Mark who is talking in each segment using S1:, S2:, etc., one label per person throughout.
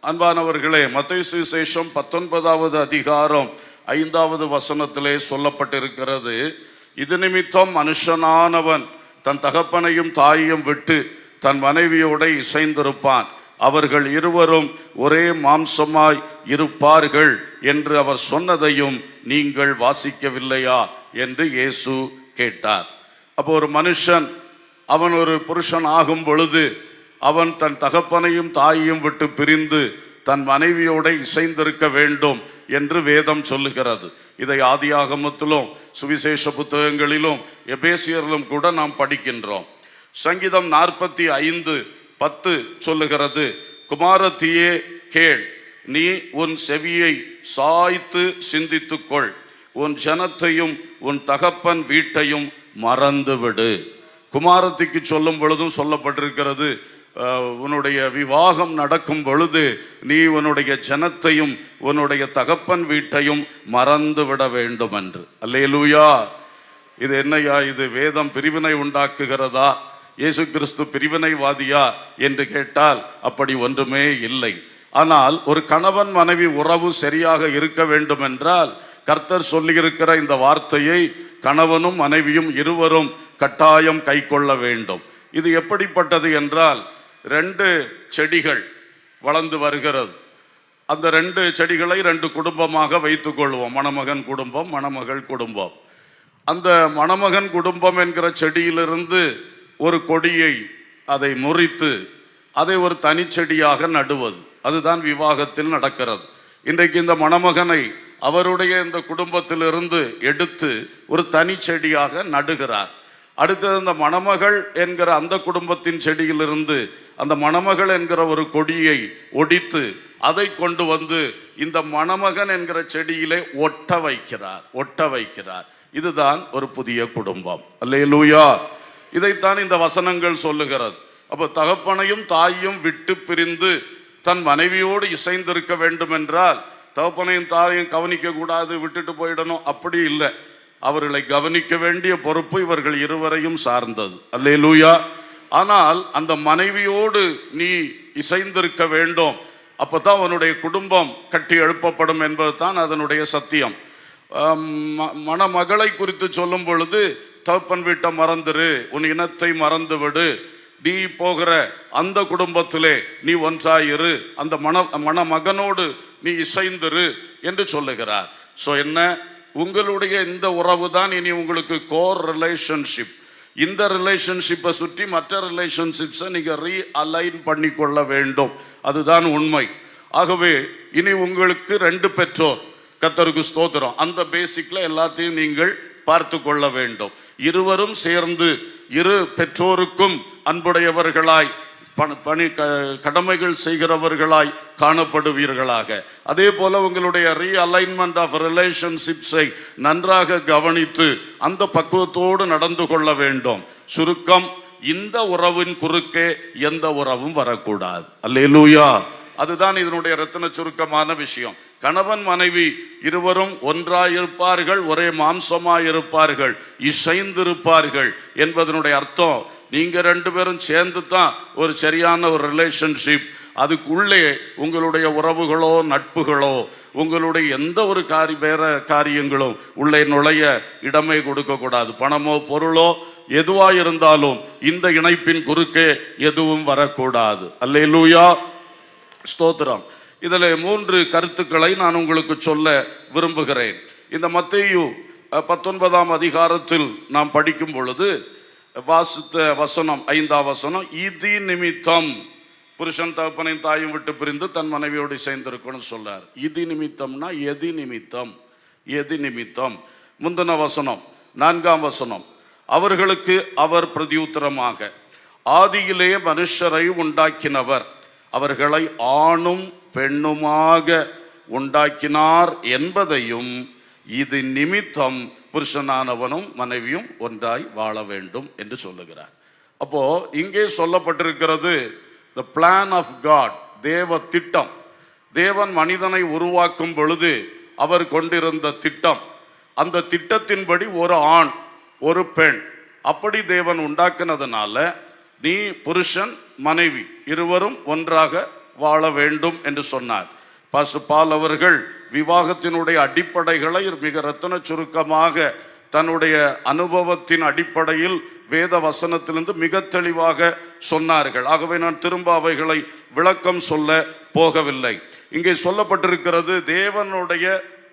S1: அன்பானவர்களே, மத்தேயு சுவிசேஷம் 19வது அதிகாரம் 5வது வசனத்திலே சொல்லப்பட்டிருக்கிறது, இது நிமித்தம் மனுஷனானவன் தன் தகப்பனையும் தாயையும் விட்டு தன் மனைவியோட இசைந்திருப்பான், அவர்கள் இருவரும் ஒரே மாம்சமாய் இருப்பார்கள் என்று அவர் சொன்னதையும் நீங்கள் வாசிக்கவில்லையா என்று இயேசு கேட்டார். அப்போ ஒரு மனுஷன் அவன் ஒரு புருஷன் ஆகும் பொழுது அவன் தன் தகப்பனையும் தாயையும் விட்டு பிரிந்து தன் மனைவியோட இசைந்திருக்க வேண்டும் என்று வேதம் சொல்லுகிறது. இதை ஆதியாகமத்திலும் சுவிசேஷ புத்தகங்களிலும் எபேசியரிலும் கூட நாம் படிக்கின்றோம். சங்கீதம் 45:10 சொல்லுகிறது, குமாரத்தியே கேள், நீ உன் செவியை சாய்த்து சிந்தித்துக்கொள், உன் ஜனத்தையும் உன் தகப்பன் வீட்டையும் மறந்துவிடு. குமாரத்திக்கு சொல்லும் பொழுதும் சொல்லப்பட்டிருக்கிறது, உன்னுடைய விவாகம் நடக்கும் பொழுது நீ உன்னுடைய ஜனத்தையும் உன்னுடைய தகப்பன் வீட்டையும் மறந்து விட வேண்டும் என்று. அல்லேலூயா! இது என்னையா, இது வேதம் பிரிவினை உண்டாக்குகிறதா? இயேசு கிறிஸ்து பிரிவினைவாதியா என்று கேட்டால் அப்படி ஒன்றுமே இல்லை. ஆனால் ஒரு கணவன் மனைவி உறவு சரியாக இருக்க வேண்டும் என்றால் கர்த்தர் சொல்லியிருக்கிற இந்த வார்த்தையை கணவனும் மனைவியும் இருவரும் கட்டாயம் கை கொள்ள வேண்டும். இது எப்படிப்பட்டது என்றால், 2 செடிகள் வளர்ந்து வருகிறது. அந்த 2 செடிகளை 2 குடும்பமாக வைத்துக் கொள்வோம். மணமகன் குடும்பம், மணமகள் குடும்பம். அந்த மணமகன் குடும்பம் என்கிற செடியிலிருந்து ஒரு கொடியை அதை முறித்து அதை ஒரு தனிச்செடியாக நடுவது, அதுதான் விவாகத்தில் நடக்கிறது. இன்றைக்கு இந்த மணமகனை அவருடைய இந்த குடும்பத்திலிருந்து எடுத்து ஒரு தனி செடியாக நடுகிறார். அடுத்தது அந்த மணமகள் என்கிற அந்த குடும்பத்தின் செடியிலிருந்து அந்த மணமகள் என்கிற ஒரு கொடியை ஒடித்து அதை கொண்டு வந்து இந்த மணமகன் என்கிற செடியிலே ஒட்ட வைக்கிறார். இதுதான் ஒரு புதிய குடும்பம். அல்லேலூயா! இதைத்தான் இந்த வசனங்கள் சொல்லுகிறது. அப்போ தகப்பனையும் தாயையும் விட்டு பிரிந்து தன் மனைவியோடு இசைந்திருக்க வேண்டும் என்றால் தகப்பனையும் தாயையும் கவனிக்க கூடாது, விட்டுட்டு போயிடணும், அப்படி இல்லை. அவர்களை கவனிக்க வேண்டிய பொறுப்பு இவர்கள் இருவரையும் சார்ந்தது. அல்லேலூயா! ஆனால் அந்த மனைவியோடு நீ இசைந்திருக்க வேண்டும், அப்பதான் அவனுடைய குடும்பம் கட்டி எழுப்பப்படும் என்பது தான் அதனுடைய சத்தியம். மணமகளை குறித்து சொல்லும் பொழுது தகப்பன் வீட்டை மறந்துரு, உன் இனத்தை மறந்து விடு, நீ போகிற அந்த குடும்பத்திலே நீ ஒன்றாயிரு, அந்த மணமகனோடு நீ இசைந்திரு என்று சொல்லுகிறார். ஸோ என்ன, உங்களுடைய இந்த உறவு தான் இனி உங்களுக்கு கோர் ரிலேஷன்ஷிப். இந்த ரிலேஷன்ஷிப்பை சுற்றி மற்ற ரிலேஷன்ஷிப்ஸை நீங்கள் ரீஅலைன் பண்ணி கொள்ள வேண்டும். அதுதான் உண்மை. ஆகவே இனி உங்களுக்கு 2 பெற்றோர், கர்த்தருக்கு ஸ்தோத்திரம், அந்த பேசிக்ல எல்லாத்தையும் நீங்கள் பார்த்து கொள்ள வேண்டும். இருவரும் சேர்ந்து இரு பெற்றோருக்கும் அன்புடையவர்களாய் பணி கடமைகள் செய்கிறவர்களாய் காணப்படுவீர்களாக. அதே போல உங்களுடைய ரீஅலைன்மெண்ட் ஆஃப் ரிலேஷன்ஷிப்ஸை நன்றாக கவனித்து அந்த பக்குவத்தோடு நடந்து கொள்ள வேண்டும். சுருக்கம், இந்த உறவின் குறுக்கே எந்த உறவும் வரக்கூடாது. அல்லேலூயா! அதுதான் இதனுடைய ரத்தின சுருக்கமான விஷயம். கணவன் மனைவி இருவரும் ஒன்றாயிருப்பார்கள், ஒரே மாம்சமாயிருப்பார்கள், இசைந்திருப்பார்கள் என்பதனுடைய அர்த்தம், நீங்க 2 பேரும் சேர்ந்து தான் ஒரு சரியான ஒரு ரிலேஷன்ஷிப். அதுக்குள்ளே உங்களுடைய உறவுகளோ நட்புகளோ உங்களுடைய எந்த ஒரு வேற காரியங்களும் உள்ளே நுழைய இடமே கொடுக்க கூடாது. பணமோ பொருளோ எதுவாக இருந்தாலும் இந்த இணைப்பின் குறுக்கே எதுவும் வரக்கூடாது. அல்லேலூயா! ஸ்தோத்திரம். இதில் 3 கருத்துக்களை நான் உங்களுக்கு சொல்ல விரும்புகிறேன். இந்த மத்தேயு 19ஆம் அதிகாரத்தில் நாம் படிக்கும் பொழுது வாசித்த வசனம் 5ஆம் வசனம், இதி நிமித்தம் புருஷன் தகப்பனையும் தாயும் விட்டு பிரிந்து தன் மனைவியோடு சேர்ந்திருக்கணும் சொல்றார். இதி நிமித்தம்னா எதி நிமித்தம். முந்தின வசனம் 4ஆம் வசனம், அவர்களுக்கு அவர் பிரதியுத்தரமாக, ஆதியிலே மனுஷரை உண்டாக்கினவர் அவர்களை ஆணும் பெண்ணுமாக உண்டாக்கினார் என்பதையும் இது நிமித்தம் புருஷனானவனும் மனைவியும் ஒன்றாய் வாழ வேண்டும் என்று சொல்லுகிறார். அப்போ இங்கே சொல்லப்பட்டிருக்கிறது the plan of God, தேவ திட்டம். தேவன் மனிதனை உருவாக்கும் பொழுது அவர் கொண்டிருந்த திட்டம், அந்த திட்டத்தின்படி ஒரு ஆண் ஒரு பெண் அப்படி தேவன் உண்டாக்குனதுனால நீ புருஷன் மனைவி இருவரும் ஒன்றாக வாழ வேண்டும் என்று சொன்னார். பாஸ்டர் பால் அவர்கள் விவாகத்தினுடைய அடிப்படைகளை மிக ரத்தின சுருக்கமாக தன்னுடைய அனுபவத்தின் அடிப்படையில் வேத வசனத்திலிருந்து மிக தெளிவாக சொன்னார்கள். ஆகவே நான் திரும்ப அவைகளை விளக்கம் சொல்ல போகவில்லை. இங்கே சொல்லப்பட்டிருக்கிறது தேவனுடைய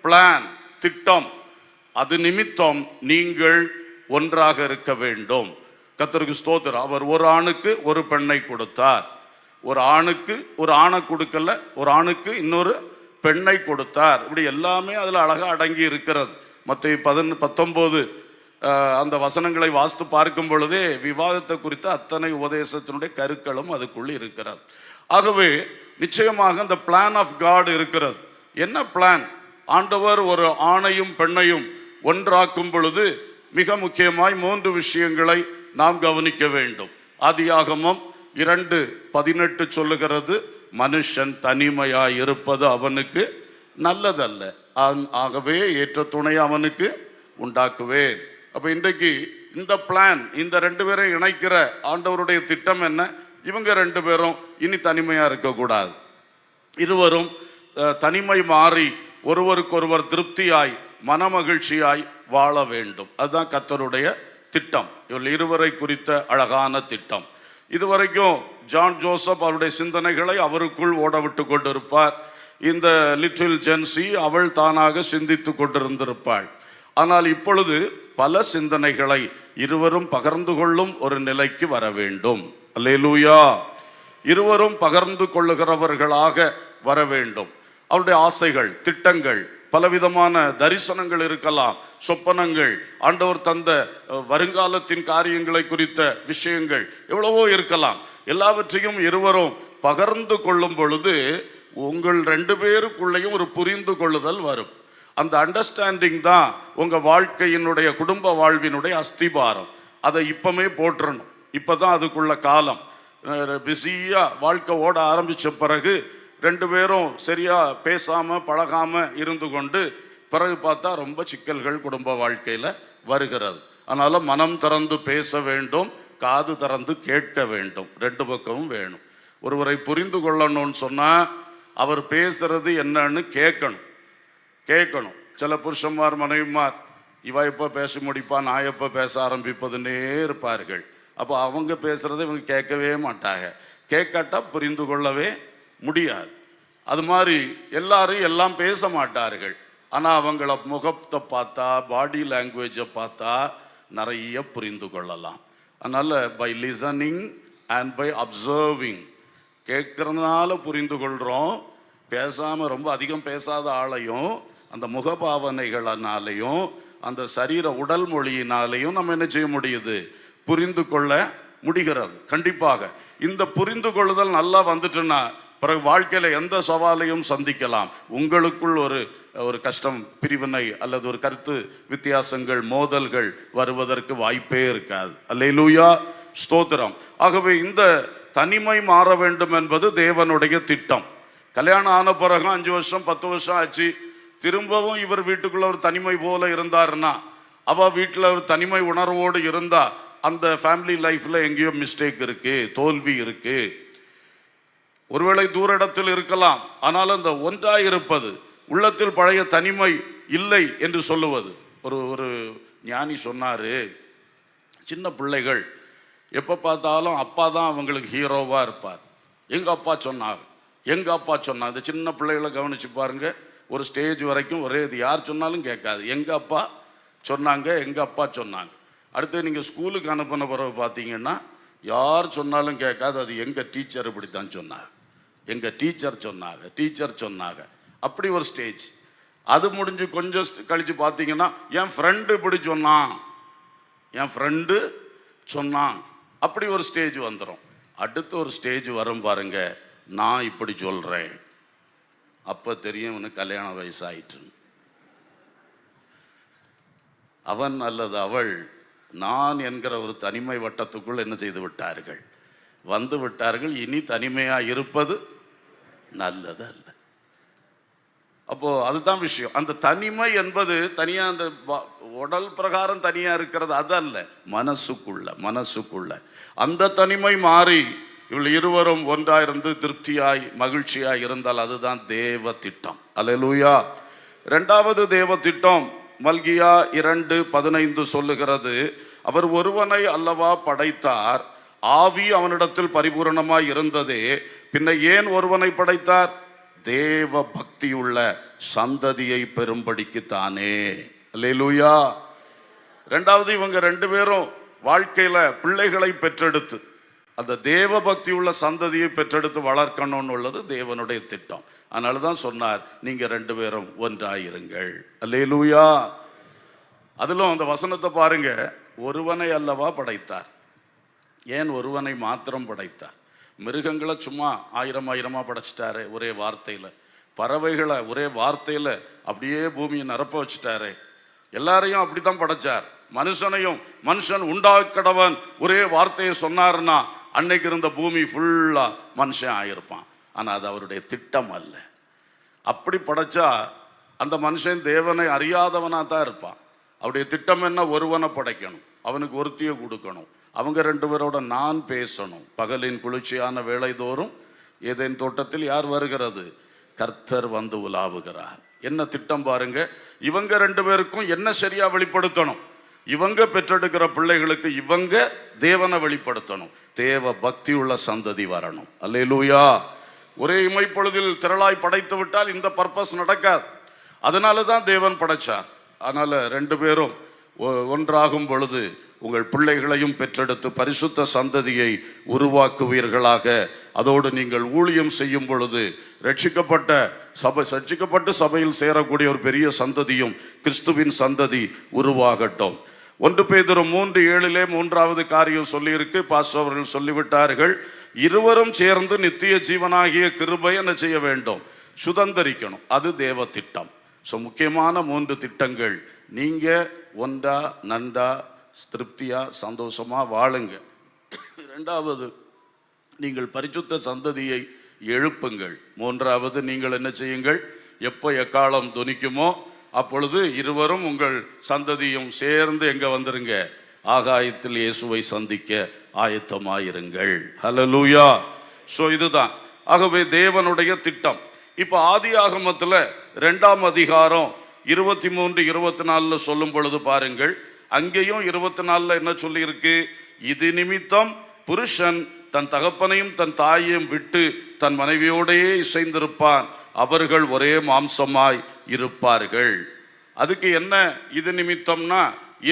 S1: பிளான், திட்டம். அது நிமித்தம் நீங்கள் ஒன்றாக இருக்க வேண்டும். கர்த்தருக்கு ஸ்தோத்திரம். அவர் ஒரு ஆணுக்கு ஒரு பெண்ணை கொடுத்தார். ஒரு ஆணுக்கு ஒரு ஆணை கொடுக்கல, ஒரு ஆணுக்கு இன்னொரு பெண்ணை கொடுத்தார். இப்படி எல்லாமே அதில் அழகா அடங்கி இருக்கிறது. மத்தேயு 19 அந்த வசனங்களை வாசித்து பார்க்கும் பொழுதே விவாகத்தை குறித்த அத்தனை உபதேசத்தினுடைய கருக்களும் அதுக்குள்ள இருக்கிறது. ஆகவே நிச்சயமாக அந்த பிளான் ஆஃப் காட் இருக்கிறது. என்ன பிளான்? ஆண்டவர் ஒரு ஆணையும் பெண்ணையும் ஒன்றாக்கும் பொழுது மிக முக்கியமாய் 3 விஷயங்களை நாம் கவனிக்க வேண்டும். ஆதியாகமம் 2:18 சொல்லுகிறது, மனுஷன் தனிமையாய் இருப்பது அவனுக்கு நல்லதல்ல, ஆகவே ஏற்ற துணை அவனுக்கு உண்டாக்குவேன். அப்ப இன்றைக்கு இந்த பிளான், இந்த 2 பேரை இணைக்கிற ஆண்டவருடைய திட்டம் என்ன? இவங்க 2 பேரும் இனி தனிமையா இருக்கக்கூடாது. இருவரும் தனிமை மாறி ஒருவருக்கொருவர் திருப்தியாய் மனமகிழ்ச்சியாய் வாழ வேண்டும். அதுதான் கர்த்தருடைய திட்டம். இவர்கள் இருவரை குறித்த அழகான திட்டம். இதுவரைக்கும் ஜான் ஜோசப் அவருடைய சிந்தனைகளை அவருக்குள் ஓட விட்டு கொண்டிருப்பார். இந்த லிட்டில் ஜென்சி அவள் தானாக சிந்தித்து கொண்டிருந்திருப்பாள். ஆனால் இப்பொழுது பல சிந்தனைகளை இருவரும் பகிர்ந்து கொள்ளும் ஒரு நிலைக்கு வர வேண்டும். அல்லேலூயா. இருவரும் பகிர்ந்து கொள்ளுகிறவர்களாக வர வேண்டும். அவருடைய ஆசைகள், திட்டங்கள், பலவிதமான தரிசனங்கள் இருக்கலாம், சொப்பனங்கள், ஆண்டவர் தந்த வருங்காலத்தின் காரியங்களை குறித்த விஷயங்கள் எவ்வளவோ இருக்கலாம். எல்லாவற்றையும் இருவரும் பகிர்ந்து கொள்ளும் பொழுது உங்கள் 2 பேருக்குள்ளேயும் ஒரு புரிந்து கொள்ளுதல் வரும். அந்த அண்டர்ஸ்டாண்டிங் தான் உங்க வாழ்க்கையினுடைய, குடும்ப வாழ்வினுடைய அஸ்திபாரம். அதை இப்பமே போட்டுறணும். இப்பதான் அதுக்குள்ள காலம். பிஸியா வாழ்க்கை ஓட ஆரம்பிச்ச பிறகு 2 பேரும் சரியா பேசாம பழகாம இருந்து கொண்டு பிறகு பார்த்தா ரொம்ப சிக்கல்கள் குடும்ப வாழ்க்கையில வருகிறது. அதனால மனம் திறந்து பேச வேண்டும், காது திறந்து கேட்க வேண்டும். 2 பக்கமும் வேணும். ஒருவரை புரிந்து கொள்ளணும்னு சொன்னா அவர் பேசுறது என்னன்னு கேட்கணும். சில புருஷன்மார் மனைவிமார் இவ எப்ப பேச முடிப்பா, நான் எப்ப பேச ஆரம்பிப்பதுன்னே இருப்பார்கள். அப்போ அவங்க பேசுறதை இவங்க கேட்கவே மாட்டாங்க. கேட்காட்டா புரிந்து கொள்ளவே முடியாது. அது மாதிரி எல்லாரும் எல்லாம் பேச மாட்டார்கள். ஆனா அவங்கள முகத்தை பார்த்தா, பாடி லாங்குவேஜை பார்த்தா நிறைய புரிந்து கொள்ளலாம். அதனால by listening and by observing, கேட்கறதுனால புரிந்து கொள்றோம். பேசாம ரொம்ப அதிகம் பேசாத ஆளையும் அந்த முகபாவனைகளினாலையும் அந்த சரீர உடல் மொழியினாலையும் நம்ம என்ன செய்ய முடியுது? புரிந்து கொள்ள முடிகிறது. கண்டிப்பாக இந்த புரிந்து கொள்ளுதல் நல்லா வந்துட்டுன்னா பிறகு வாழ்க்கையில எந்த சவாலையும் சந்திக்கலாம். உங்களுக்குள் ஒரு கஷ்டம், பிரிவினை அல்லது ஒரு கருத்து வித்தியாசங்கள், மோதல்கள் வருவதற்கு வாய்ப்பே இருக்காது. அல்லேலூயா, ஸ்தோத்திரம். ஆகவே இந்த தனிமை மாற வேண்டும் என்பது தேவனுடைய திட்டம். கல்யாணம் ஆன பிறகு 5 வருஷம் 10 வருஷம் ஆச்சு, திரும்பவும் இவர் வீட்டுக்குள்ள ஒரு தனிமை போல இருந்தாருன்னா, அவ வீட்டில் ஒரு தனிமை உணர்வோடு இருந்தா அந்த ஃபேமிலி லைஃப்ல எங்கேயோ மிஸ்டேக் இருக்கு, தோல்வி இருக்கு. ஒருவேளை தூர இடத்தில் இருக்கலாம், ஆனால் அந்த ஒன்றாய் இருப்பது, உள்ளத்தில் பழைய தனிமை இல்லை என்று சொல்லுவது. ஒரு ஞானி சொன்னாரு, சின்ன பிள்ளைகள் எப்ப பார்த்தாலும் அப்பா தான் அவங்களுக்கு ஹீரோவா இருப்பார். எங்க அப்பா சொன்னாங்க. இந்த சின்ன பிள்ளைகளை கவனிச்சு பாருங்க. ஒரு ஸ்டேஜ் வரைக்கும் ஒரே இது, யார் சொன்னாலும் கேட்காது. எங்க அப்பா சொன்னாங்க. அடுத்து நீங்க ஸ்கூலுக்கு அனுப்பின பிறகு பார்த்தீங்கன்னா யார் சொன்னாலும் கேட்காது. அது எங்க டீச்சர் இப்படித்தான் சொன்னாங்க, எங்க டீச்சர் சொன்னாங்க. அப்படி ஒரு ஸ்டேஜ். அது முடிஞ்சு கொஞ்சம் கழிச்சு பார்த்தீங்கன்னா என் ஃப்ரெண்டு இப்படி சொன்னான், அப்படி ஒரு ஸ்டேஜ் வந்துடும். அடுத்த ஒரு ஸ்டேஜ் வரும் பாருங்க, நான் இப்படி சொல்றேன். அப்ப தெரியும் இவனுக்கு கல்யாண வயசாயிற்று. அவன் அல்லது அவள் நான் என்கிற ஒரு தனிமை வட்டத்துக்குள் என்ன செய்து விட்டார்கள், வந்து விட்டார்கள். இனி தனிமையா இருப்பது நல்லது அல்ல. அப்போ அதுதான் விஷயம். அந்த தனிமை என்பது தனியா அந்த உடல் பிரகாரம் தனியா இருக்கிறது அது அல்ல, மனசுக்குள்ள அந்த தனிமை மாறி இவள் இருவரும் ஒன்றாயிருந்து திருப்தியாய் மகிழ்ச்சியாய் இருந்தால் அதுதான் தேவ திட்டம். அல்லேலூயா. இரண்டாவது தேவ திட்டம் மல்கியா 2:15 சொல்லுகிறது, அவர் ஒருவனை அல்லவா படைத்தார், ஆவி அவனிடத்தில் பரிபூரணமாய் இருந்ததே, பின்ன ஏன் ஒருவனை படைத்தார்? தேவ பக்தியுள்ள சந்ததியை பெரும்படிக்குத்தானே. அல்லேலூயா. ரெண்டாவது, இவங்க ரெண்டு பேரும் வாழ்க்கையில பிள்ளைகளை பெற்றெடுத்து அந்த தேவ பக்தி உள்ள சந்ததியை பெற்றெடுத்து வளர்க்கணும்னு உள்ளது தேவனுடைய திட்டம். அதனாலதான் சொன்னார், நீங்க ரெண்டு பேரும் ஒன்றாயிருங்கள். அல்லேலூயா. அதிலும் அந்த வசனத்தை பாருங்க, ஒருவனை அல்லவா படைத்தார். ஏன் ஒருவனை மாத்திரம் படைத்தார்? மிருகங்களை சும்மா ஆயிரமா படைச்சிட்டாரு ஒரே வார்த்தையில, பறவைகளை ஒரே வார்த்தையில அப்படியே பூமியை நிரப்ப வச்சுட்டாரு. எல்லாரையும் அப்படித்தான் படைச்சார். மனுஷனையும், மனுஷன் உண்டாக்கடவன் ஒரே வார்த்தையை சொன்னாருன்னா அன்னைக்கு இருந்த பூமி ஃபுல்லா மனுஷன் ஆயிருப்பான். ஆனா அது அவருடைய திட்டம் அல்ல. அப்படி படைச்சா அந்த மனுஷன் தேவனை அறியாதவனா தான் இருப்பான். அவருடைய திட்டம் என்ன? ஒருவனை படைக்கணும், அவனுக்கு ஒருத்தியை கொடுக்கணும், அவங்க ரெண்டு பேரோட நான் பேசணும். பகலின் குளிர்ச்சியான வேளை தோறும் ஏதேன் தோட்டத்தில் யார் வருகிறது? கர்த்தர் வந்து உலாவுகிறார். என்ன திட்டம் பாருங்க. இவங்க ரெண்டு பேருக்கும் என்ன சரியா வெளிப்படுத்தணும்? இவங்க பெற்றெடுக்கிற பிள்ளைகளுக்கு இவங்க தேவனை வெளிப்படுத்தணும். தேவ பக்தி உள்ள சந்ததி வரணும். அல்லேலூயா. ஒரே இமைப்பொழுதில் திரளாய் படைத்து விட்டால் இந்த பர்பஸ் நடக்காது. அதனால தான் தேவன் படைச்சார். அதனால ரெண்டு பேரும் ஒன்றாகும் பொழுது உங்கள் பிள்ளைகளையும் பெற்றெடுத்து பரிசுத்த சந்ததியை உருவாக்குவீர்களாக. அதோடு நீங்கள் ஊழியம் செய்யும் பொழுது ரட்சிக்கப்பட்டு சபையில் சேரக்கூடிய ஒரு பெரிய சந்ததியும் கிறிஸ்துவின் சந்ததி உருவாகட்டும். 1 பேதுரு 3:7 மூன்றாவது காரியம் சொல்லியிருக்கு. பாஸ்டர் அவர்கள் சொல்லிவிட்டார்கள். இருவரும் சேர்ந்து நித்திய ஜீவனாகிய கிருபை என்ன செய்ய வேண்டும்? சுதந்தரிக்கணும். அது தேவ திட்டம். முக்கியமான 3 திட்டங்கள். நீங்க ஒன்றா நன்றா திருப்தியா சந்தோஷமா வாழுங்க. இரண்டாவது, நீங்கள் பரிசுத்த சந்ததியை எழுப்புங்கள். மூன்றாவது, நீங்கள் என்ன செய்யுங்கள்? எப்போ எக்காலம் துணிக்குமோ அப்பொழுது இருவரும் உங்கள் சந்ததியும் சேர்ந்து எங்க வந்துருங்க? ஆகாயத்தில் இயேசுவை சந்திக்க ஆயத்தமாயிருங்கள். ஹல்லேலூயா. இதுதான் ஆகவே தேவனுடைய திட்டம். இப்ப ஆதியாகமத்துல 2ஆம் அதிகாரம் 23-24 சொல்லும் பொழுது பாருங்கள், அங்கேயும் 24 என்ன சொல்லி இருக்கு? இது நிமித்தம் புருஷன் தன் தகப்பனையும் தன் தாயையும் விட்டு தன் மனைவியோடையே இசைந்திருப்பான், அவர்கள் ஒரே மாம்சமாய் இருப்பார்கள். அதுக்கு என்ன இது நிமித்தம்னா,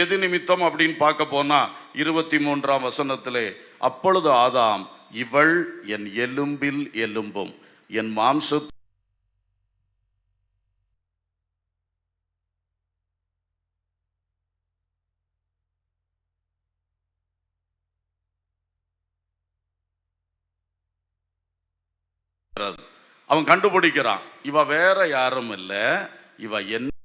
S1: எது நிமித்தம் அப்படின்னு பார்க்க போனா 23ஆம் வசனத்திலே, அப்பொழுது ஆதாம், இவள் என் எலும்பில் எலும்பும் என் மாம்ச அவன் கண்டுபிடிக்கிறான், இவ வேற யாரும் இல்ல, இவ என்ன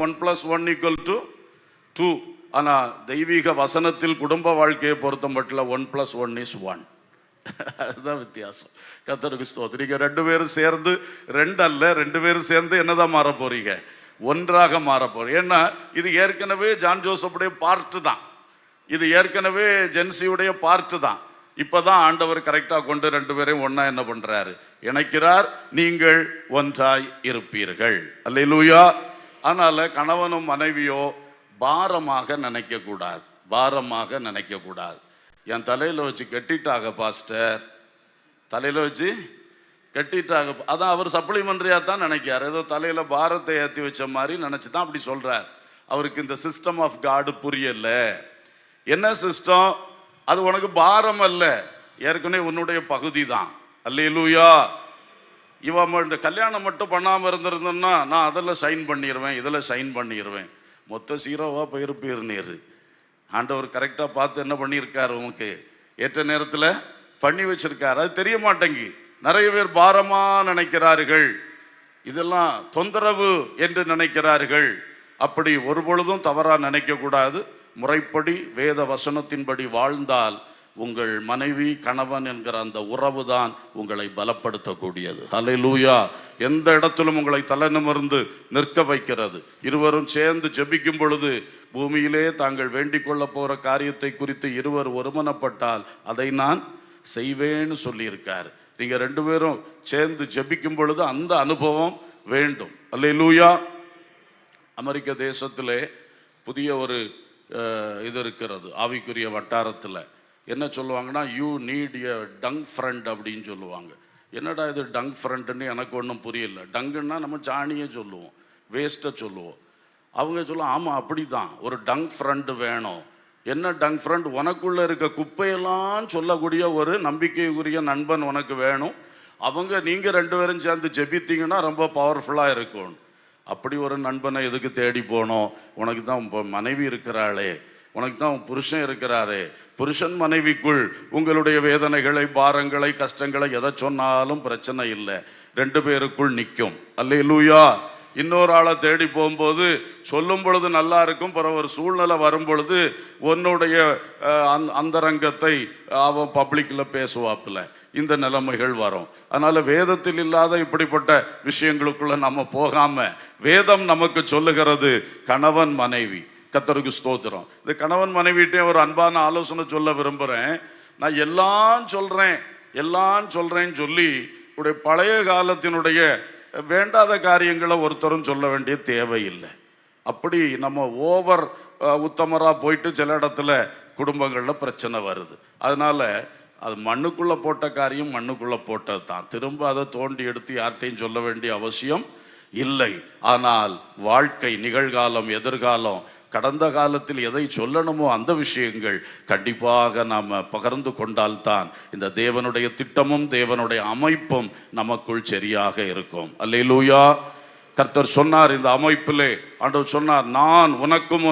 S1: one plus one equal to 2. ஆனா தெய்வீக வசனத்தில் குடும்ப வாழ்க்கையை பொறுத்த மட்டும் 1+1 is 1. அதுதான் வித்தியாசம். கர்த்தருக்கு ஸ்தோத்திரம். நீங்க ரெண்டு பேரும் சேர்ந்து, ரெண்டு அல்ல, ரெண்டு பேரும் சேர்ந்து என்னதான் மாற போறீங்க? ஒன்றாக மாற போறீங்க. ஏன்னா இது ஏற்கனவே ஜான் ஜோசப்புடைய பார்ட்டு தான், இது ஏற்கனவே ஜென்சியுடைய பார்ட்டு தான். இப்பதான் ஆண்டவர் கரெக்டா கொண்டு ரெண்டு பேரையும் ஒன்னா என்ன பண்றாரு? இணைக்கிறார். நீங்கள் ஒன்றாய் இருப்பீர்கள். அல்லேலூயா. அதனால கணவனும் மனைவியோ பாரமாக நினைக்க கூடாது, பாரமாக நினைக்க கூடாது. என் தலையில் வச்சு கட்டிட்டாங்க பாஸ்டர், தலையில் வச்சு கட்டிட்டாங்க. அதான் அவர் சப்ளிமெண்ட்ரியாக தான் நினைக்கார், ஏதோ தலையில் பாரத்தை ஏற்றி வச்ச மாதிரி நினச்சி தான் அப்படி சொல்கிறார். அவருக்கு இந்த சிஸ்டம் ஆஃப் காடு புரியல. என்ன சிஸ்டம்? அது உனக்கு பாரம் அல்ல, ஏற்கனவே உன்னுடைய பகுதி தான். அல்லேலூயா. இவன் இந்த கல்யாணம் மட்டும் பண்ணாமல் இருந்திருந்தோன்னா நான் அதில் சைன் பண்ணிடுவேன், இதில் சைன் பண்ணிடுவேன், மொத்த சீரோவா போயிருப்பீர்னீர். ஆண்டவர் கரெக்டாக பார்த்து என்ன பண்ணியிருக்காரு, உனக்கு ஏற்ற நேரத்தில் பண்ணி வச்சிருக்காரு. அது தெரிய மாட்டேங்கி நிறைய பேர் பாரமா நினைக்கிறார்கள், இதெல்லாம் தொந்தரவு என்று நினைக்கிறார்கள். அப்படி ஒரு பொழுதும் தவறா நினைக்க கூடாது. முறைப்படி வேத வசனத்தின்படி வாழ்ந்தால் உங்கள் மனைவி கணவன் என்கிற அந்த உறவு தான் உங்களை பலப்படுத்தக்கூடியது. ஹல்லேலூயா. எந்த இடத்திலும் உங்களை தலை நிமிர்ந்து நிற்க வைக்கிறது. இருவரும் சேர்ந்து ஜெபிக்கும் பொழுது பூமியிலே தாங்கள் வேண்டிக் கொள்ள போற காரியத்தை குறித்து இருவர் ஒருமனப்பட்டால் அதை நான் செய்வேன்னு சொல்லியிருக்காரு. நீங்க ரெண்டு பேரும் சேர்ந்து ஜெபிக்கும் பொழுது அந்த அனுபவம் வேண்டும். அல்லேலூயா. அமெரிக்க தேசத்திலே புதிய ஒரு இது இருக்கிறது, ஆவிக்குரிய வட்டாரத்தில் என்ன சொல்லுவாங்கன்னா, you need a tongue friend அப்படின்னு சொல்லுவாங்க. என்னடா இது டங் ஃப்ரெண்டுன்னு எனக்கு ஒன்றும் புரியல. டங்குன்னா நம்ம ஜானியே சொல்லுவோம், வேஸ்ட்டை சொல்லுவோம். அவங்க சொல்லுவோம், ஆமாம் அப்படி தான், ஒரு டங் ஃப்ரெண்டு வேணும். என்ன டங் ஃப்ரெண்ட்? உனக்குள்ளே இருக்க குப்பையெல்லாம் சொல்லக்கூடிய ஒரு நம்பிக்கைக்குரிய நண்பன் உனக்கு வேணும். நீங்கள் ரெண்டு பேரும் சேர்ந்து ஜெபித்தீங்கன்னா ரொம்ப பவர்ஃபுல்லாக இருக்கும். அப்படி ஒரு நண்பனை எதுக்கு தேடி போனோம்? உனக்கு தான் மனைவி இருக்கிறாளே, உனக்கு தான் புருஷன் இருக்கிறாரே. புருஷன் மனைவிக்குள் உங்களுடைய வேதனைகளை, பாரங்களை, கஷ்டங்களை எதை சொன்னாலும் பிரச்சனை இல்லை, ரெண்டு பேருக்குள் நிற்கும். அல்லேலூயா. இன்னொரு ஆளை தேடி போகும்போது சொல்லும் பொழுது நல்லா இருக்கும், பிறகு ஒரு சூழ்நிலை வரும் பொழுது உன்னுடைய அந்தரங்கத்தை அவன் பப்ளிக்கில் பேசுவாப்பில், இந்த நிலைமைகள் வரும். அதனால வேதத்தில் இல்லாத இப்படிப்பட்ட விஷயங்களுக்குள்ள நம்ம போகாம, வேதம் நமக்கு சொல்லுகிறது கணவன் மனைவி. கர்த்தருக்கு ஸ்தோத்திரம். இந்த கணவன் மனைவிட்டே ஒரு அன்பான ஆலோசனை சொல்ல விரும்புகிறேன். நான் எல்லாம் சொல்றேன்னு சொல்லி உடைய பழைய காலத்தினுடைய வேண்டாத காரியங்களை ஒருத்தரும் சொல்ல வேண்டிய தேவையில்லை. அப்படி நம்ம ஓவர் உத்தமராக போயிட்டு சில இடத்துல குடும்பங்களில் பிரச்சனை வருது. அதனால அது மண்ணுக்குள்ளே போட்ட காரியம் மண்ணுக்குள்ளே போட்டது தான், திரும்ப அதை தோண்டி எடுத்து யார்கிட்டையும் சொல்ல வேண்டிய அவசியம் இல்லை. ஆனால் வாழ்க்கை, நிகழ்காலம், எதிர்காலம், கடந்த காலத்தில் எதை சொல்லணுமோ அந்த விஷயங்கள் கண்டிப்பாக நாம் பகிர்ந்து கொண்டால்தான் இந்த தேவனுடைய திட்டமும் தேவனுடைய அமைப்பும் நமக்குள் சரியாக இருக்கும். அல்லேலூயா. கர்த்தர் சொன்னார், இந்த அமைப்பிலே ஆண்டவர் சொன்னார், நான் உனக்கும்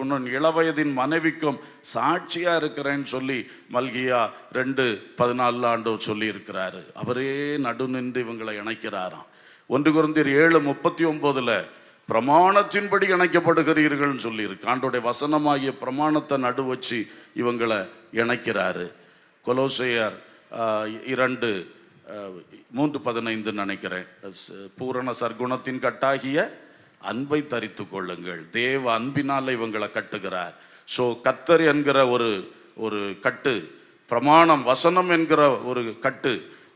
S1: உன் இளவயதின் மனைவிக்கும் சாட்சியா இருக்கிறேன்னு சொல்லி மல்கியா 2:14 ஆண்டவர் சொல்லி இருக்கிறாரு. அவரே நடுநின்று இவங்களை இணைக்கிறாராம். 1 கொரிந்தியர் 7:39 பிரமாணத்தின்படி இணைக்கப்படுகிறீர்கள் சொல்லியிருக்கு. ஆண்டோடைய வசனமாகிய பிரமாணத்தை நடு வச்சு இவங்களை இணைக்கிறாரு. கொலோசையர் 2:3-15 நினைக்கிறேன். பூரண சர்க்குணத்தின் கட்டாகிய அன்பை தரித்து கொள்ளுங்கள். தேவ அன்பினால் இவங்களை கட்டுகிறார். ஸோ கர்த்தர் என்கிற ஒரு கட்டு, பிரமாணம் வசனம் என்கிற ஒரு கட்டு,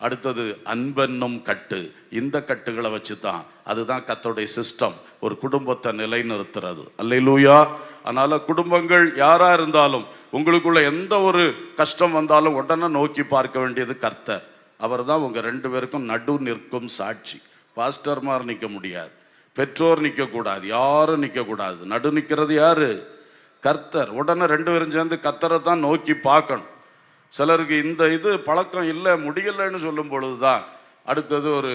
S1: அடுத்தது அன்பென்னும் கட்டு. இந்த கட்டுகளை வச்சு தான், அதுதான் கர்த்தருடைய சிஸ்டம் ஒரு குடும்பத்தை நிலைநிறுத்துறது. அல்லேலூயா. அதனால குடும்பங்கள் யாரா இருந்தாலும் உங்களுக்குள்ள எந்த ஒரு கஷ்டம் வந்தாலும் உடனே நோக்கி பார்க்க வேண்டியது கர்த்தர். அவர் தான் உங்க ரெண்டு பேருக்கும் நடு நிற்கும் சாட்சி. பாஸ்டர்மார் நிற்க முடியாது, பெற்றோர் நிற்க கூடாது, யாரும் நிற்க கூடாது. நடு நிற்கிறது யாரு? கர்த்தர். உடனே ரெண்டு பேரும் சேர்ந்து கர்த்தரை தான் நோக்கி பார்க்கணும். சிலருக்கு இந்த இது பழக்கம் இல்லை, முடியலைன்னு சொல்லும் பொழுதுதான் அடுத்தது ஒரு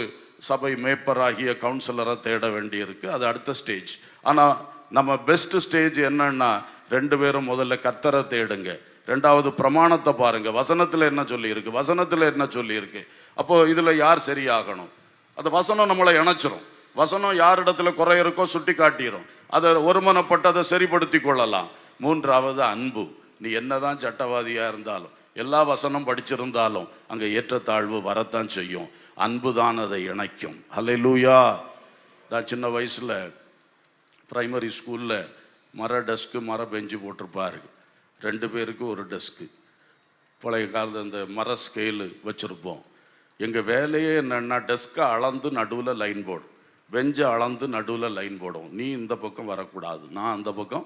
S1: சபை மேய்ப்பராகிய கவுன்சிலரை தேட வேண்டியிருக்கு. அது அடுத்த ஸ்டேஜ். ஆனால் நம்ம பெஸ்ட் ஸ்டேஜ் என்னன்னா, ரெண்டு பேரும் முதல்ல கர்த்தரை தேடுங்க, ரெண்டாவது பிரமாணத்தை பாருங்க, வசனத்தில் என்ன சொல்லியிருக்கு, வசனத்தில் என்ன சொல்லியிருக்கு. அப்போ இதில் யார் சரியாகணும், அந்த வசனம் நம்மளை இணைச்சிரும். வசனம் யார் இடத்துல குறை இருக்கோ சுட்டி காட்டிடும், அதை ஒருமனப்பட்டு அதை சரிப்படுத்தி கொள்ளலாம். மூன்றாவது அன்பு. நீ என்னதான் சட்டவாதியாக இருந்தாலும், எல்லா வசனம் படிச்சிருந்தாலும் அங்கே ஏற்றத்தாழ்வு வரத்தான் செய்யும். அன்பு தான் அதை இணைக்கும். அல்லேலூயா. நான் சின்ன வயசில் பிரைமரி ஸ்கூலில் மர டெஸ்க்கு மர பெஞ்சு போட்டிருப்பாரு, ரெண்டு பேருக்கு ஒரு டெஸ்க்கு. பழைய காலத்து அந்த மர ஸ்கேலு வச்சுருப்போம். எங்கள் வேலையே என்னென்னா, டெஸ்க்கை அளந்து நடுவில் லைன் போடும், பெஞ்சை அளந்து நடுவில் லைன் போடும். நீ இந்த பக்கம் வரக்கூடாது, நான் அந்த பக்கம்.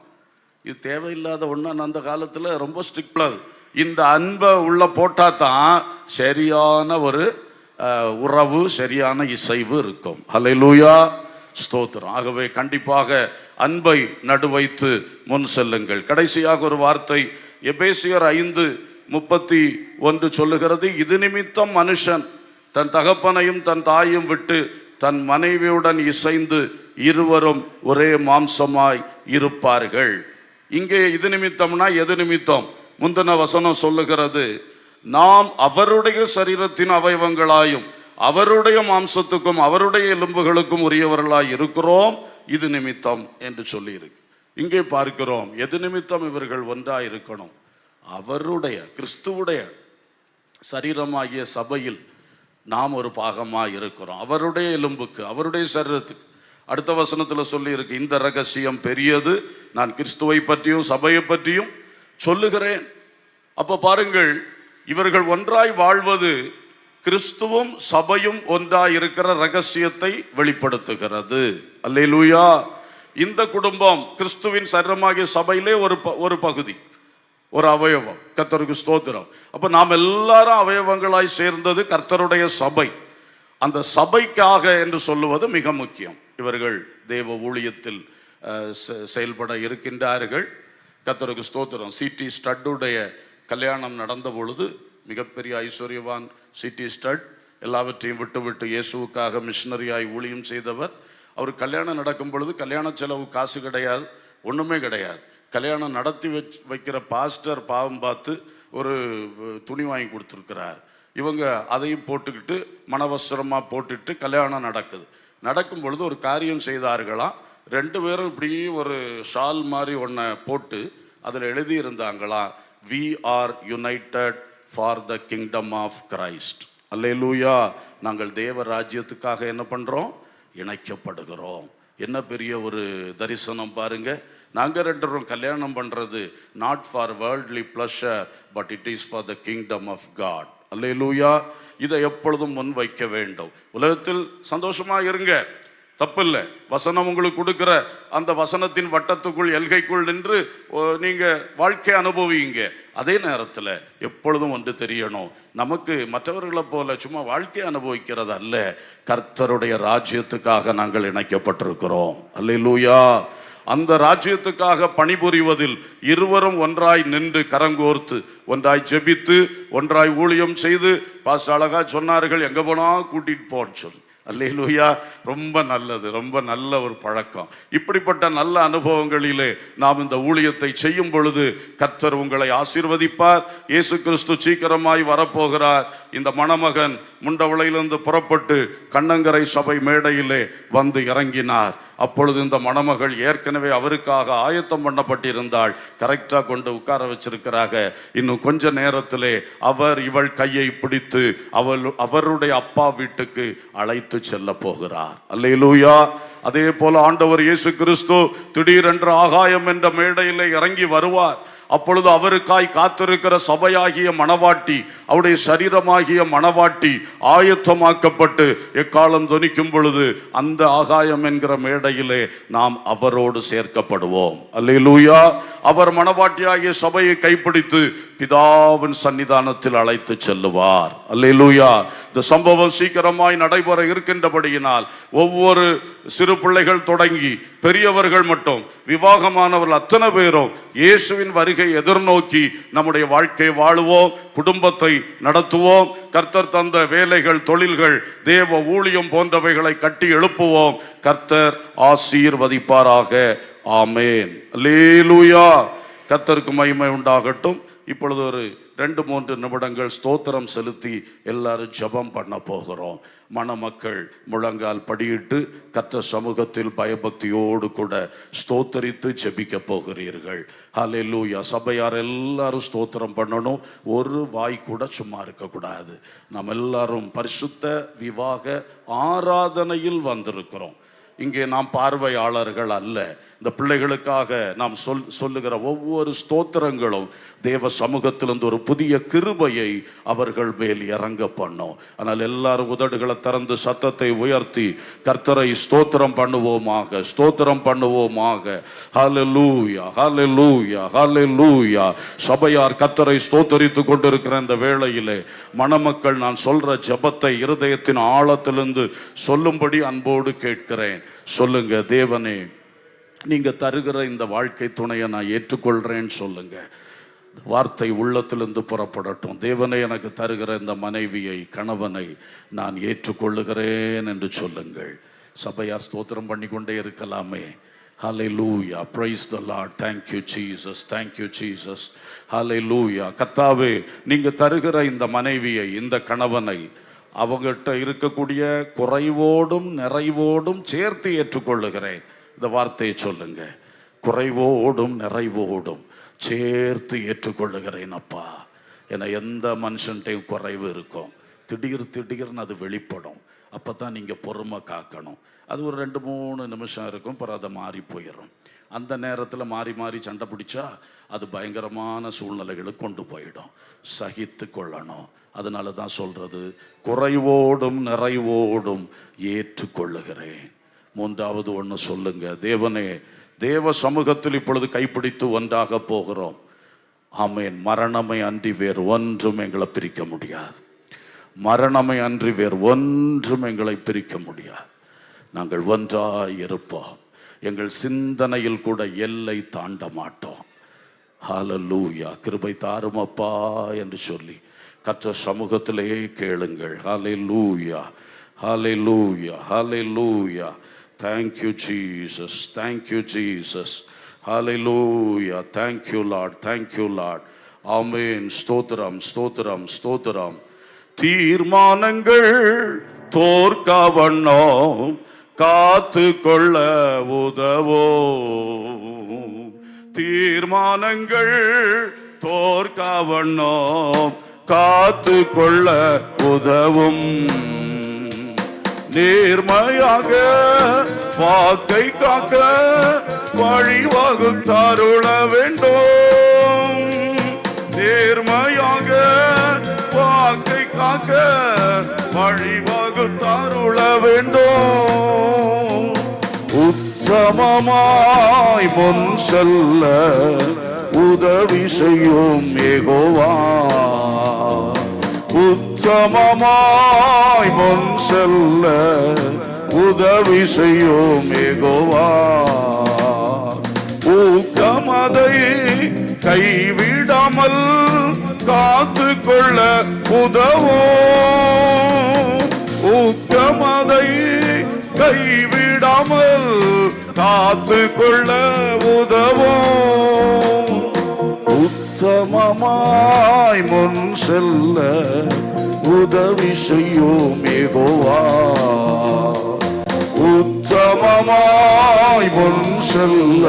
S1: இது தேவையில்லாத ஒன்று. அந்த காலத்தில் ரொம்ப ஸ்ட்ரிக்டாக இந்த அன்பை உள்ள போட்டா தான் சரியான ஒரு உறவு, சரியான இசைவு இருக்கும். ஹல்லேலூயா, ஸ்தோத்திரம். ஆகவே கண்டிப்பாக அன்பை நடுவைத்து முன் செல்லுங்கள். கடைசியாக ஒரு வார்த்தை எபேசியர் 5:31 சொல்லுகிறது, இது நிமித்தம் மனுஷன் தன் தகப்பனையும் தன் தாயையும் விட்டு தன் மனைவியுடன் இசைந்து இருவரும் ஒரே மாம்சமாய் இருப்பார்கள். இங்கே இது நிமித்தம்னா எது நிமித்தம்? முந்தின வசனம் சொல்லுகிறது, நாம் அவருடைய சரீரத்தின் அவயவங்களாயும் அவருடைய மாம்சத்துக்கும் அவருடைய எலும்புகளுக்கும் உரியவர்களாய் இருக்கிறோம், இது நிமித்தம் என்று சொல்லி இருக்கு. இங்கே பார்க்கிறோம், எது நிமித்தம் இவர்கள் ஒன்றாய் இருக்கணும்? அவருடைய கிறிஸ்துவுடைய சரீரமாகிய சபையில் நாம் ஒரு பாகமாக இருக்கிறோம். அவருடைய எலும்புக்கு, அவருடைய சரீரத்துக்கு. அடுத்த வசனத்தில் சொல்லி இருக்கு, இந்த ரகசியம் பெரியது, நான் கிறிஸ்துவை பற்றியும் சபையை பற்றியும் சொல்லுகிறேன். அப்ப பாருங்கள், இவர்கள் ஒன்றாய் வாழ்வது கிறிஸ்துவும் சபையும் ஒன்றாய் இருக்கிற ரகசியத்தை வெளிப்படுத்துகிறது. அல்லேலூயா. இந்த குடும்பம் கிறிஸ்துவின் சரீரமாகிய சபையிலே ஒரு பகுதி, ஒரு அவயவம். கர்த்தருக்கு ஸ்தோத்திரம். அப்ப நாம் எல்லாரும் அவயவங்களாய் சேர்ந்தது கர்த்தருடைய சபை. அந்த சபைக்காக என்று சொல்லுவது மிக முக்கியம். இவர்கள் தேவ ஊழியத்தில் செயல்பட இருக்கின்றார்கள். கர்த்தருக்கு ஸ்தோத்திரம். சிடி ஸ்டட்டுடைய கல்யாணம் நடந்த பொழுது மிகப்பெரிய ஐஸ்வர்யவான் சிடி ஸ்டட் எல்லாவற்றையும் விட்டு இயேசுவுக்காக மிஷனரியாய் ஊழியம் செய்தவர். அவர் கல்யாணம் நடக்கும் பொழுது கல்யாண செலவு காசு கிடையாது, ஒன்றுமே கிடையாது. கல்யாணம் நடத்தி வைக்கிற பாஸ்டர் பாவம் பார்த்து ஒரு துணி வாங்கி கொடுத்துருக்கிறார். இவங்க அதையும் போட்டுக்கிட்டு மனவசரமாக போட்டுட்டு கல்யாணம் நடக்கும் பொழுது ஒரு காரியம் செய்தார்களாம். 2 பேரும் இப்படி ஒரு ஷால் மாதிரி ஒன்றை போட்டு அதில் எழுதி இருந்தாங்களாம், we are united for the kingdom of Christ. அல்லேலூயா. நாங்கள் தேவ ராஜ்யத்துக்காக என்ன பண்றோம்? இணைக்கப்படுகிறோம். என்ன பெரிய ஒரு தரிசனம் பாருங்க. நாங்கள் 2 பேரும் கல்யாணம் பண்றது not for worldly pleasure but it is for the kingdom of God. அல்லேலூயா. இதை எப்பொழுதும் முன் வைக்க வேண்டும். உலகத்தில் சந்தோஷமா இருங்க, தப்பில்லை. வசனம் உங்களுக்கு கொடுக்கிற அந்த வசனத்தின் வட்டத்துக்குள், எல்கைக்குள் நின்று நீங்க வாழ்க்கை அனுபவிங்க. அதே நேரத்தில் எப்பொழுதும் ஒன்று தெரியணும், நமக்கு மற்றவர்களை போல சும்மா வாழ்க்கை அனுபவிக்கிறது அல்ல, கர்த்தருடைய ராஜ்யத்துக்காக நாங்கள் இணைக்கப்பட்டிருக்கிறோம். அல்லேலூயா. அந்த ராஜ்யத்துக்காக பணிபுரிவதில் இருவரும் ஒன்றாய் நின்று கரங்கோர்த்து ஒன்றாய் ஜெபித்து ஒன்றாய் ஊழியம் செய்து, பாஸ்டர் அழகா சொன்னார்கள், எங்க போனா கூட்டிட்டு போன்னு சொல்லி. அல்லேலூயா. ரொம்ப நல்லது, ரொம்ப நல்ல ஒரு பழக்கம். இப்படிப்பட்ட நல்ல அனுபவங்களிலே நாம் இந்த ஊழியத்தை செய்யும் பொழுது கர்த்தர் உங்களை ஆசீர்வதிப்பார். இயேசு கிறிஸ்து சீக்கிரமாய் வரப்போகிறார். இந்த மணமகன் முண்டவளையிலிருந்து புறப்பட்டு கண்ணங்கரை சபை மேடையிலே வந்து இறங்கினார். அப்பொழுது இந்த மணமகள் ஏற்கனவே அவருக்காக ஆயத்தம் பண்ணப்பட்டிருந்தாள். கரெக்டா கொண்டு உட்கார வச்சிருக்கிறாங்க. இன்னும் கொஞ்ச நேரத்திலே அவர் இவள் கையை பிடித்து அவருடைய அப்பா வீட்டுக்கு அழைத்து செல்ல போகிறார். அல்லேலூயா. அதே போல ஆண்டவர் இயேசு கிறிஸ்து திடீரென்று ஆகாயம் என்ற மேடையிலே இறங்கி வருவார். அப்பொழுது அவருக்காய் காத்திருக்கிற சபையாகிய மணவாட்டி, அவருடைய சரீரமாகிய மணவாட்டி ஆயத்தமாக்கப்பட்டு எக்காலம் தொனிக்கும் பொழுது அந்த ஆகாயம் என்கிற மேடையிலே நாம் அவரோடு சேர்க்கப்படுவோம். அல்லேலூயா. அவர் மணவாட்டியாகிய சபையை கைப்பிடித்து பிதாவின் சன்னிதானத்தில் அழைத்து செல்லுவார். அல்லேலூயா. இந்த சம்பவம் சீக்கிரமாய் நடைபெற இருக்கின்றபடியினால் ஒவ்வொரு சிறு பிள்ளைகள் தொடங்கி பெரியவர்கள் மட்டும், விவாகமானவர்கள் அத்தனை பேரும் இயேசுவின் வருகை எதிர்நோக்கி நம்முடைய வாழ்க்கை வாழுவோம், குடும்பத்தை நடத்துவோம். கர்த்தர் தந்த வேலைகள், தொழில்கள், தேவ ஊழியம் போன்றவைகளை கட்டி எழுப்புவோம். கர்த்தர் ஆசீர்வதிப்பாராக. ஆமேன். அல்லேலூயா. கர்த்தருக்கு மகிமை உண்டாகட்டும். இப்பொழுது ஒரு 2-3 நிமிடங்கள் ஸ்தோத்திரம் செலுத்தி எல்லாரும் ஜெபம் பண்ண போகிறோம். மணமக்கள் முழங்கால் படியிட்டு கர்த்தர் சமூகத்தில் பயபக்தியோடு கூட ஸ்தோத்தரித்து ஜெபிக்க போகிறீர்கள். ஹல்லேலூயா. சபையார் எல்லாரும் ஸ்தோத்திரம் பண்ணணும். ஒரு வாய் கூட சும்மா இருக்கக்கூடாது. நாம் எல்லாரும் பரிசுத்த விவாக ஆராதனையில் வந்திருக்கிறோம். இங்கே நாம் பார்வையாளர்கள் அல்ல. இந்த பிள்ளைகளுக்காக நாம் சொல்லுகிற ஒவ்வொரு ஸ்தோத்திரங்களும் தேவ சமூகத்திலிருந்து ஒரு புதிய கிருபையை அவர்கள் மேல் இறங்க பண்ணும். ஆனால் எல்லாரும் உதடுகளை திறந்து சத்தத்தை உயர்த்தி கர்த்தரை ஸ்தோத்திரம் பண்ணுவோமாக, ஸ்தோத்திரம் பண்ணுவோமாக. ஹல்லேலூயா, ஹல்லேலூயா, ஹல்லேலூயா. சபையார் கர்த்தரை ஸ்தோத்தரித்து கொண்டிருக்கிற இந்த வேளையிலே மணமக்கள் நான் சொல்ற ஜெபத்தை இருதயத்தின் ஆழத்திலிருந்து சொல்லும்படி அன்போடு கேட்கிறேன். சொல்லுங்க, தேவனே நீங்க தருகிற இந்த வாழ்க்கை துணையை நான் ஏற்றுக்கொள்றேன்னு சொல்லுங்க. வார்த்தை உள்ளத்திலிருந்து புறப்படட்டும். தேவனே எனக்கு தருகிற இந்த மனைவியை, கணவனை நான் ஏற்றுக்கொள்ளுகிறேன் என்று சொல்லுங்கள். சபையார் ஸ்தோத்திரம் பண்ணிக்கொண்டே இருக்கலாமே. Hallelujah, praise the Lord. Thank you Jesus, thank you Jesus. Hallelujah. கர்த்தாவே நீங்க தருகிற இந்த மனைவியை, இந்த கணவனை அவங்ககிட்ட இருக்கக்கூடிய குறைவோடும் நிறைவோடும் சேர்த்து ஏற்றுக்கொள்ளுகிறேன். இந்த வார்த்தையை சொல்லுங்க, குறைவோடும் நிறைவோடும் சேர்த்து ஏற்றுக்கொள்ளுகிறேன் அப்பா. ஏன்னா எந்த மனுஷன்ட்டையும் குறைவு இருக்கும், திடீர்னு அது வெளிப்படும். அப்போ தான் நீங்கள் பொறுமை காக்கணும். அது ஒரு 2-3 நிமிஷம் இருக்கும், பிறகு அதை மாறி போயிடும். அந்த நேரத்தில் மாறி மாறி சண்டை பிடிச்சா அது பயங்கரமான சூழ்நிலைகளுக்கு கொண்டு போயிடும். சகித்து கொள்ளணும். அதனால தான் சொல்றது, குறைவோடும் நிறைவோடும் ஏற்றுக்கொள்ளுகிறேன். 3வது ஒன்று சொல்லுங்க, தேவனே தேவ சமூகத்தில் இப்பொழுது கைப்பிடித்து ஒன்றாக போகிறோம். ஆமேன். மரணமை அன்றி வேறு ஒன்றும் எங்களை பிரிக்க முடியாது. மரணமை அன்றி வேறு ஒன்றும் எங்களை பிரிக்க முடியாது. நாங்கள் ஒன்றாய் இருப்போம். எங்கள் சிந்தனையில் கூட எல்லை தாண்ட மாட்டோம். ஹல்லேலூயா. கிருபை தாருமப்பா என்று சொல்லி கர்த்தர் சமூகத்திலே கேளுங்கள். ஹல்லேலூயா, ஹல்லேலூயா, ஹல்லேலூயா. Thank you Jesus, thank you Jesus. Hallelujah, thank you Lord, thank you Lord. Amen. ஸ்தோத்திரம், ஸ்தோத்திரம், ஸ்தோத்திரம். தீர்மானங்கள் தோற்கவண்ணம் காத்து கொள்ள உதவோ. தீர்மானங்கள் தோற்கவண்ணம் காத்து கொள்ள உதவும். நேர்மையாக வாக்கை காக்க வழிவகுத்தருள வேண்டும். நேர்மையாக வாக்கை காக்க வழிவகுத்தருள வேண்டும். உத்தமமாய் முன் செல்ல உதவி செய்யும் யெகோவா. உத்தமமாய் முன் செல்ல உதவி செய்யும் யெகோவா. ஊக்கமதை கைவிடாமல் காத்து கொள்ள உதவும். ஊக்கமதை கைவிடாமல் காத்து கொள்ள உதவும். உத்தமமாய் முன் செல்ல உதவி செய்யும் யெகோவா. உத்தமமாய் முன் செல்ல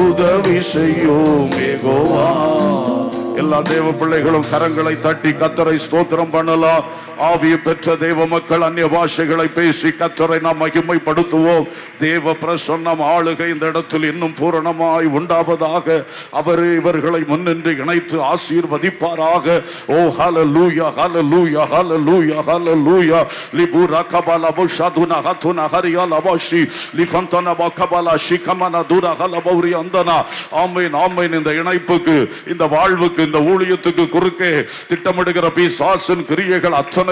S1: உதவி செய்யும் யெகோவா. எல்லா தேவ பிள்ளைகளும் கரங்களை தட்டி கர்த்தரை ஸ்தோத்திரம் பண்ணலாம். ஆவியை பெற்ற தேவ மக்கள் அந்நிய பாஷைகளை பேசி கர்த்தரை நாம் மகிமைப்படுத்துவோம். தேவ பிரசன்னம் ஆளுகை இந்த இடத்தில் இன்னும் பூரணமாய் உண்டாவதாக. அவர் இவர்களை முன்னின்று இணைத்து ஆசீர்வதிப்பாராக. ஓ ஹல்லேலூயா, ஹல்லேலூயா, ஹல்லேலூயா, ஹல்லேலூயா. லிபுரா கபாலா புஷதுனா ஹதுனா ஹரியா லபாஷி லிஃபந்தனா பகபாலா ஷிகமனா துரா ஹலபௌரி அந்தனா. ஆமென், ஆமென். இந்த இணைப்புக்கு, இந்த வாழ்வுக்கு, இந்த ஊழியத்துக்கு குறுக்கே திட்டமிடுகிற பிசாசின் கிரியைகள் அத்தனையும்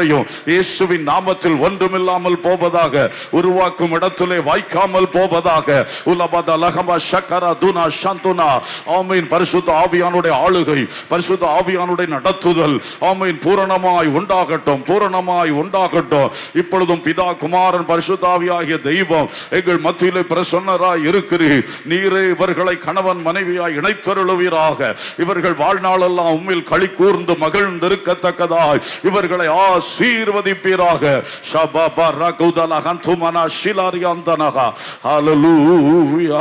S1: இயேசுவின் நாமத்தில் ஒன்றுமில்லாமல் போவதாக. உருவாக்கும் இடத்திலே வாய்க்காமல் போவதாக. உலபத லகம ஷக்கர துனா ஷந்துனா. ஆமென். பரிசுத்த ஆவியானுடைய ஆளுகை, பரிசுத்த ஆவியானுடைய நடத்துதல் ஆமென் பூரணமாய் உண்டாகட்டும், பூரணமாய் உண்டாகட்டும். இப்பொழுதும் பிதா, குமாரன், பரிசுத்த ஆவியாகிய தெய்வம் எங்கள் மத்தியிலே பிரசன்னராய் இருக்கிறீர். நீரே இவர்களை கணவன் மனைவியாய் இணைத்தருளுவீராக. இவர்கள் வாழ்நாளெல்லாம் உம்மில் களி கூர்ந்து மகிழ்ந்திருக்கத்தக்கதாய் இவர்களை ஆசீர்வதிப்பீராக. ஷபப ரகுதல ஹந்துமனா ஷிலாரியாந்தனஹா. ஹல்லேலூயா.